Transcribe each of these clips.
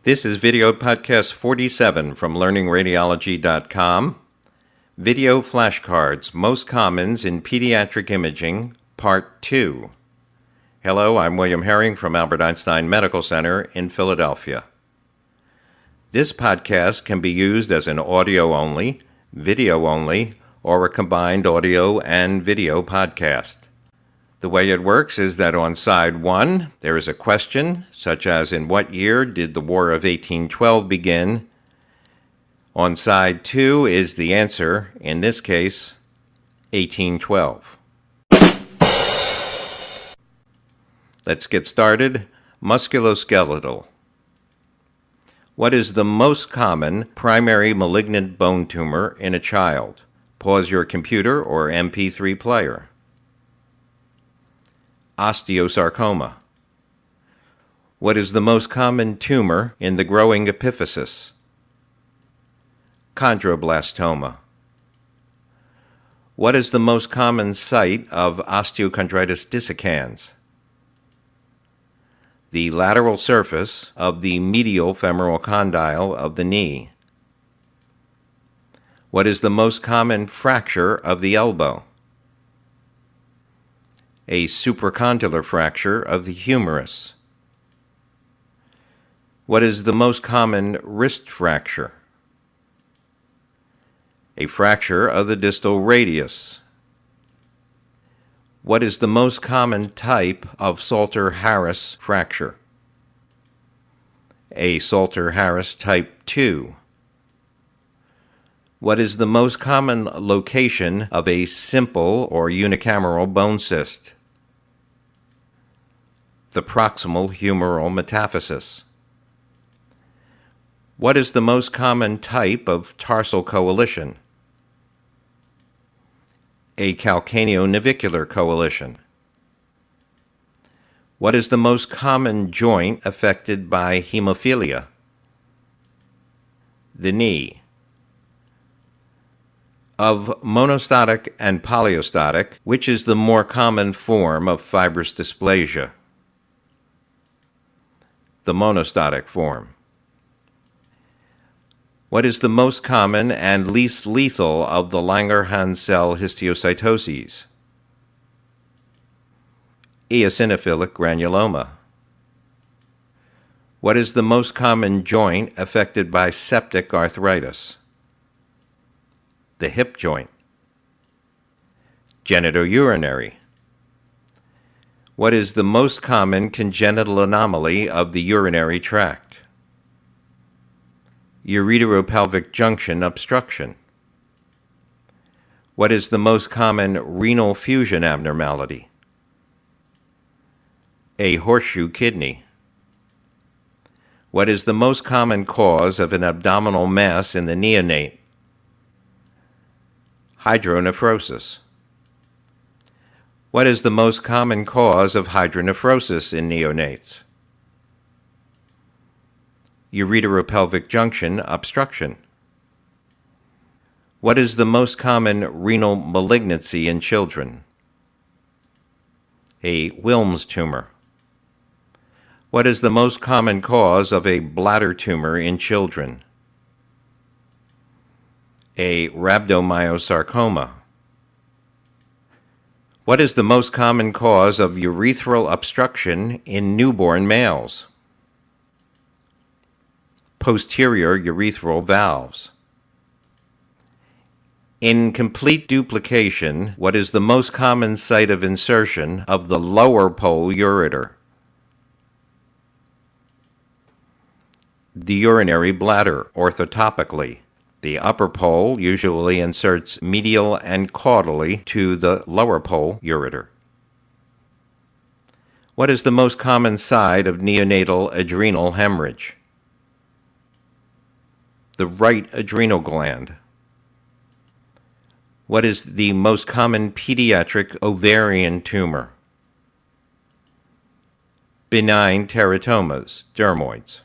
This is video podcast 47 from learningradiology.com. Video flashcards, most commons in pediatric imaging, part 2. Hello, I'm William Herring from Albert Einstein Medical Center in Philadelphia. This podcast can be used as an audio-only, video-only, or a combined audio and video podcast. The way it works is that on side 1, there is a question, such as in what year did the War of 1812 begin? On side 2 is the answer, in this case, 1812. Let's get started. Musculoskeletal. What is the most common primary malignant bone tumor in a child? Pause your computer or MP3 player. Osteosarcoma. What is the most common tumor in the growing epiphysis? Chondroblastoma. What is the most common site of osteochondritis dissecans? The lateral surface of the medial femoral condyle of the knee. What is the most common fracture of the elbow? A supracondylar fracture of the humerus. What is the most common wrist fracture? A fracture of the distal radius. What is the most common type of Salter-Harris fracture? A Salter-Harris type 2. What is the most common location of a simple or unicameral bone cyst? The proximal humeral metaphysis. What is the most common type of tarsal coalition? A calcaneonavicular coalition. What is the most common joint affected by hemophilia? The knee. Of monostotic and polyostotic, which is the more common form of fibrous dysplasia? The monostotic form. What is the most common and least lethal of the Langerhans cell histiocytoses? Eosinophilic granuloma. What is the most common joint affected by septic arthritis? The hip joint. Genitourinary. What is the most common congenital anomaly of the urinary tract? Ureteropelvic junction obstruction. What is the most common renal fusion abnormality? A horseshoe kidney. What is the most common cause of an abdominal mass in the neonate? Hydronephrosis. What is the most common cause of hydronephrosis in neonates? Ureteropelvic junction obstruction. What is the most common renal malignancy in children? A Wilms tumor. What is the most common cause of a bladder tumor in children? A rhabdomyosarcoma. What is the most common cause of urethral obstruction in newborn males? Posterior urethral valves. In complete duplication, what is the most common site of insertion of the lower pole ureter? The urinary bladder, orthotopically. The upper pole usually inserts medial and caudally to the lower pole ureter. What is the most common site of neonatal adrenal hemorrhage? The right adrenal gland. What is the most common pediatric ovarian tumor? Benign teratomas, dermoids.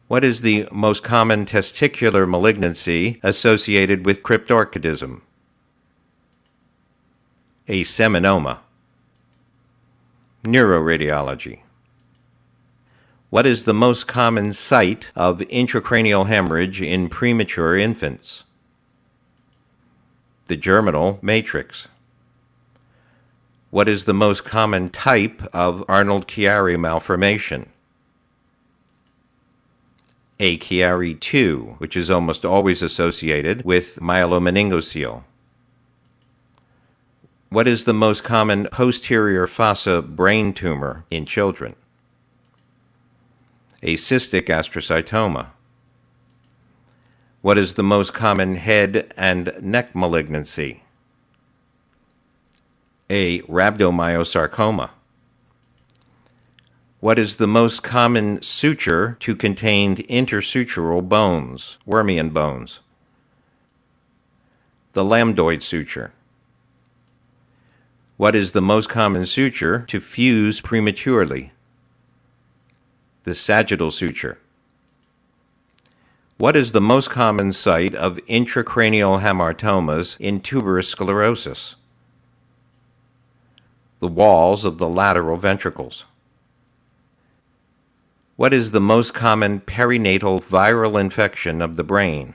What is the most common testicular malignancy associated with cryptorchidism? A seminoma. Neuroradiology. What is the most common site of intracranial hemorrhage in premature infants? The germinal matrix. What is the most common type of Arnold-Chiari malformation? A Chiari 2, which is almost always associated with myelomeningocele. What is the most common posterior fossa brain tumor in children? A cystic astrocytoma. What is the most common head and neck malignancy? A rhabdomyosarcoma. What is the most common suture to contain intersutural bones, Wormian bones? The lambdoid suture. What is the most common suture to fuse prematurely? The sagittal suture. What is the most common site of intracranial hamartomas in tuberous sclerosis? The walls of the lateral ventricles. What is the most common perinatal viral infection of the brain?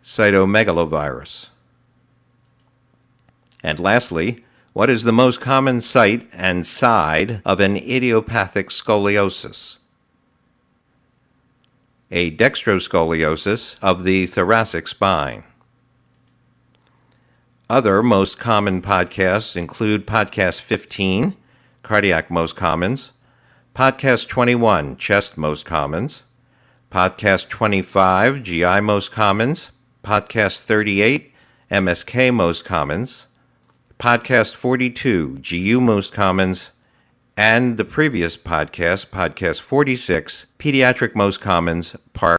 Cytomegalovirus. And lastly, what is the most common site and side of an idiopathic scoliosis? A dextroscoliosis of the thoracic spine. Other most common podcasts include Podcast 15, Cardiac Most Commons, Podcast 21, Chest Most Commons, Podcast 25, GI Most Commons, Podcast 38, MSK Most Commons, Podcast 42, GU Most Commons, and the previous podcast, Podcast 46, Pediatric Most Commons, Part